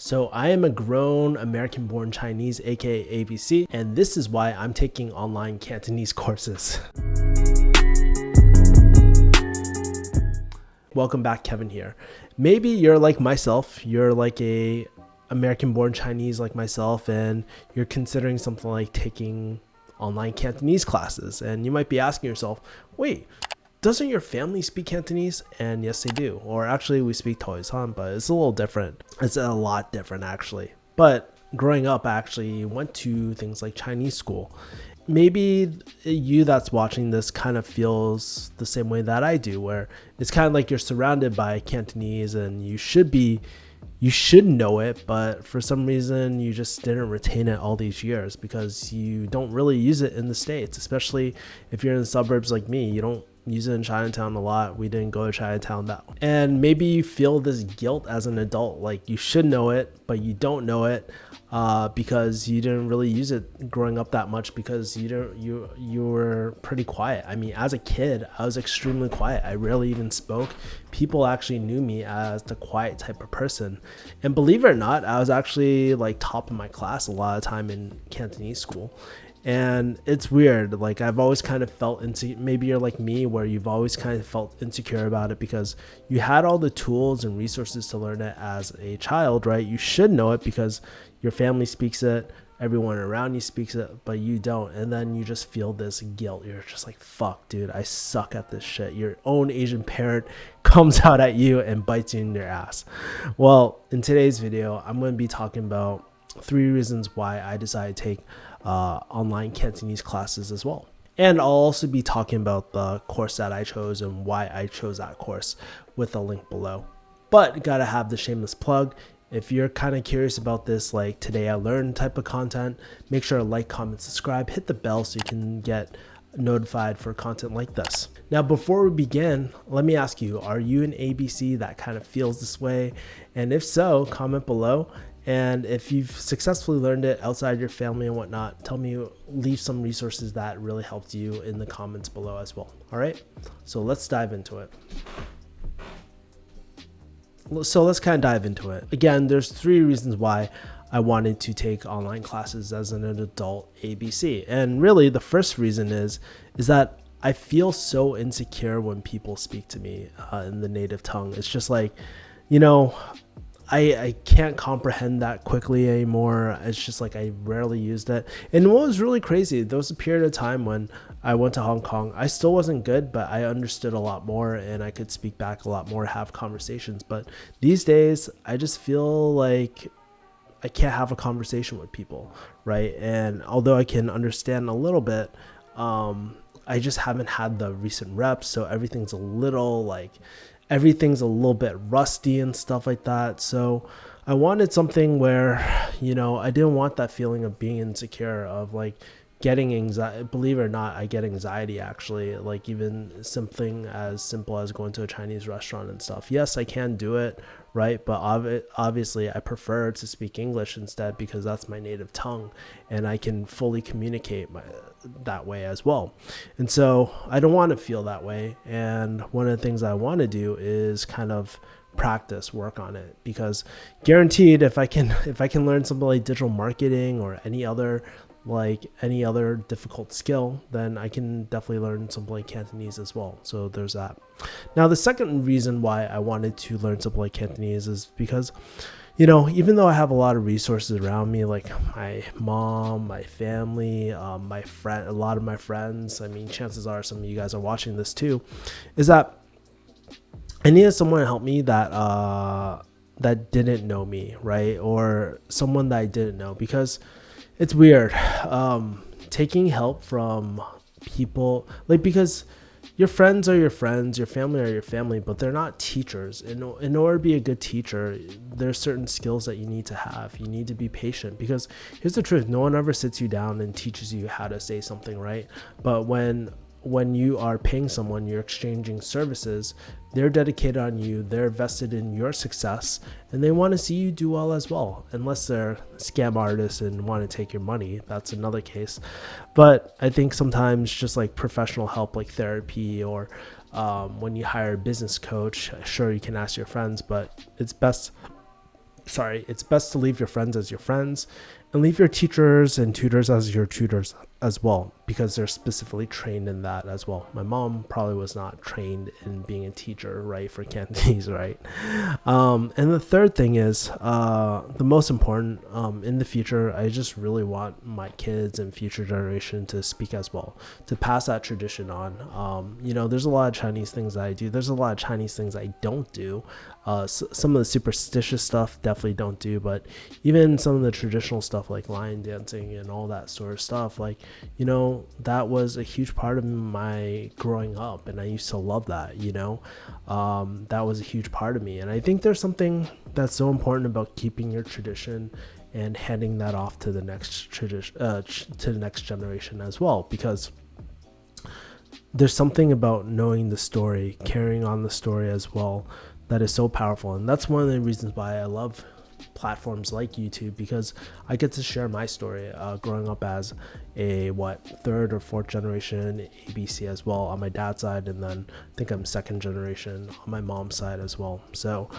So I am a grown American-born Chinese, aka ABC, and this is why I'm taking online Cantonese courses. Welcome back, Kevin here. Maybe you're like myself, you're like a American-born Chinese like myself, and you're considering something like taking online Cantonese classes, and you might be asking yourself, wait, doesn't your family speak Cantonese? And yes, they do. Or actually, we speak Toisan, but it's a little different. It's a lot different, actually. But growing up, I actually went to things like Chinese school. Maybe you that's watching this kind of feels the same way that I do, where it's kind of like you're surrounded by Cantonese and you should know it, but for some reason you just didn't retain it all these years because you don't really use it in the States, especially if you're in the suburbs like me. You don't use it in Chinatown a lot. We didn't go to Chinatown that much. And maybe you feel this guilt as an adult, like you should know it, but you don't know it because you didn't really use it growing up that much because you were pretty quiet. I mean, as a kid, I was extremely quiet. I rarely even spoke. People actually knew me as the quiet type of person. And believe it or not, I was actually like top of my class a lot of time in Cantonese school. And it's weird, like I've always kind of felt maybe you're like me where you've always kind of felt insecure about it because you had all the tools and resources to learn it as a child, right? You should know it because your family speaks it, everyone around you speaks it, but you don't. And then you just feel this guilt. You're just like, fuck, dude, I suck at this shit. Your own Asian parent comes out at you and bites you in your ass. Well, in today's video, I'm going to be talking about 3 reasons why I decided to take online Cantonese classes as well. And I'll also be talking about the course that I chose and why I chose that course with a link below. But gotta have the shameless plug. If you're kind of curious about this, like today I learned type of content, make sure to like, comment, subscribe, hit the bell so you can get notified for content like this. Now, before we begin, let me ask you, are you an ABC that kind of feels this way? And if so, comment below. And if you've successfully learned it outside your family and whatnot, leave some resources that really helped you in the comments below as well. All right, so let's dive into it. Again, there's 3 reasons why I wanted to take online classes as an adult ABC. And really the first reason is that I feel so insecure when people speak to me in the native tongue. It's just like, you know, I can't comprehend that quickly anymore. It's just like I rarely used it. And what was really crazy, there was a period of time when I went to Hong Kong. I still wasn't good, but I understood a lot more and I could speak back a lot more, have conversations. But these days, I just feel like I can't have a conversation with people, right? And although I can understand a little bit, I just haven't had the recent reps. So everything's a little bit rusty and stuff like that. So I wanted something where, you know, I didn't want that feeling of being insecure, of like getting anxiety. Believe it or not, I get anxiety actually, like even something as simple as going to a Chinese restaurant and stuff. Yes, I can do it, right? But obviously I prefer to speak English instead because that's my native tongue and I can fully communicate that way as well. And so I don't want to feel that way. And one of the things I want to do is kind of practice, work on it, because guaranteed if I can learn something like digital marketing or any other difficult skill, then I can definitely learn something like Cantonese as well. So there's that. Now, the second reason why I wanted to learn something like Cantonese is because, you know, even though I have a lot of resources around me, like my mom, my family, a lot of my friends, I mean, chances are some of you guys are watching this too, is that I needed someone to help me that didn't know me, right? Or someone that I didn't know, because it's weird taking help from people, like, because your friends are your friends, your family are your family, but they're not teachers. In order to be a good teacher, there's certain skills that you need to have. You need to be patient, because here's the truth, no one ever sits you down and teaches you how to say something, right? But when you are paying someone, you're exchanging services, they're dedicated on you, they're vested in your success, and they want to see you do well as well. Unless they're scam artists and want to take your money, that's another case. But I think sometimes just like professional help, like therapy, or when you hire a business coach, sure, you can ask your friends, but it's best it's best to leave your friends as your friends and leave your teachers and tutors as your tutors as well, because they're specifically trained in that as well. My mom probably was not trained in being a teacher, right, for Cantonese, right? And the third thing is the most important, in the future, I just really want my kids and future generation to speak as well, to pass that tradition on. There's a lot of Chinese things that I do. There's a lot of Chinese things I don't do. Some of the superstitious stuff definitely don't do, but even some of the traditional stuff like lion dancing and all that sort of stuff, like, that was a huge part of my growing up, and I used to love that. That was a huge part of me, and I think there's something that's so important about keeping your tradition and handing that off to the next tradition, to the next generation as well, because there's something about knowing the story, carrying on the story as well, that is so powerful. And that's one of the reasons why I love platforms like YouTube, because I get to share my story, growing up as a third or fourth generation ABC as well on my dad's side, and then I think I'm second generation on my mom's side as well. So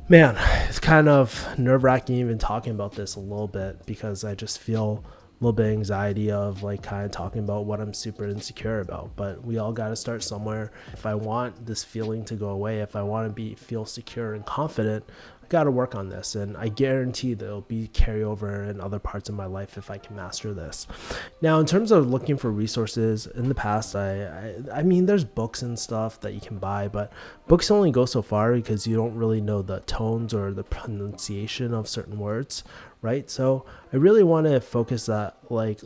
man, it's kind of nerve-wracking even talking about this a little bit, because I just feel a little bit of anxiety of like kind of talking about what I'm super insecure about. But we all got to start somewhere. If I want this feeling to go away, if I want to feel secure and confident, I got to work on this, and I guarantee that it'll be carryover in other parts of my life if I can master this. Now, in terms of looking for resources, in the past, I mean, there's books and stuff that you can buy, but books only go so far because you don't really know the tones or the pronunciation of certain words, right? So I really want to focus that, like,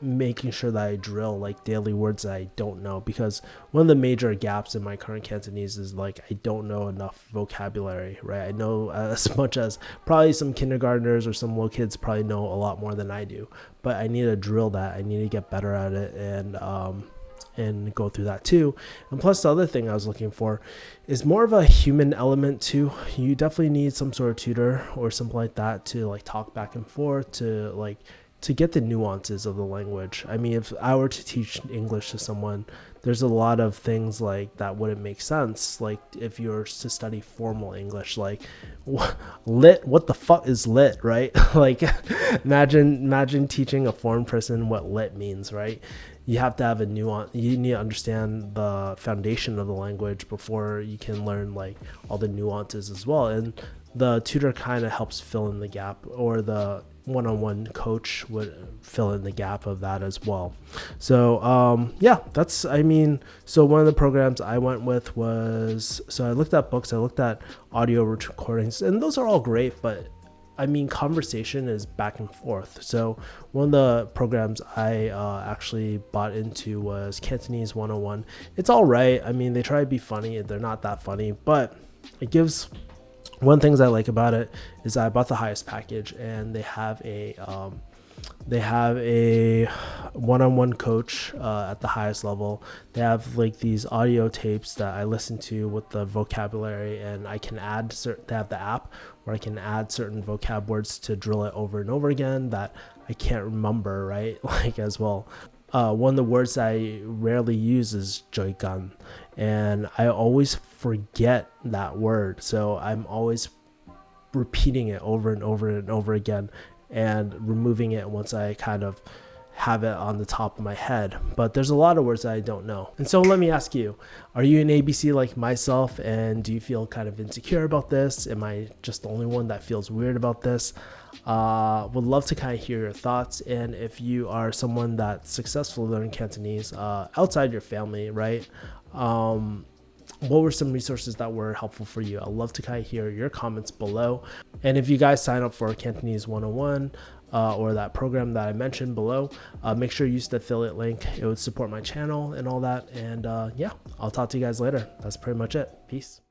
making sure that I drill like daily words that I don't know, because one of the major gaps in my current Cantonese is like I don't know enough vocabulary, right? I know as much as probably some kindergartners or some little kids probably know a lot more than I do, but I need to drill that. I need to get better at it and go through that too. And plus, the other thing I was looking for is more of a human element too. You definitely need some sort of tutor or something like that to like talk back and forth, to get the nuances of the language. I mean, if I were to teach English to someone, there's a lot of things like that wouldn't make sense. Like if you were to study formal English, like lit, what the fuck is lit, right? Like imagine teaching a foreign person what lit means, right? You have to have a nuance. You need to understand the foundation of the language before you can learn like all the nuances as well. And the tutor kind of helps fill in the gap, or the one-on-one coach would fill in the gap of that as well. So so one of the programs I went with was, so I looked at books, I looked at audio recordings, and those are all great, but I mean, conversation is back and forth. So one of the programs I actually bought into was Cantonese 101. It's all right. I mean, they try to be funny. They're not that funny, but it gives, one things I like about it is I bought the highest package, and they have a one-on-one coach at the highest level. They have like these audio tapes that I listen to with the vocabulary, and I can add they have the app where I can add certain vocab words to drill it over and over again that I can't remember, right? Like as well. One of the words I rarely use is joigan, and I always forget that word. So I'm always repeating it over and over and over again, and removing it once I kind of have it on the top of my head. But there's a lot of words that I don't know. And so let me ask you, are you an ABC like myself, and do you feel kind of insecure about this? Am I just the only one that feels weird about this? Would love to kind of hear your thoughts. And if you are someone that's successful learning Cantonese outside your family, right? What were some resources that were helpful for you? I'd love to kind of hear your comments below. And if you guys sign up for Cantonese 101 or that program that I mentioned below, make sure you use the affiliate link. It would support my channel and all that. And I'll talk to you guys later. That's pretty much it. Peace.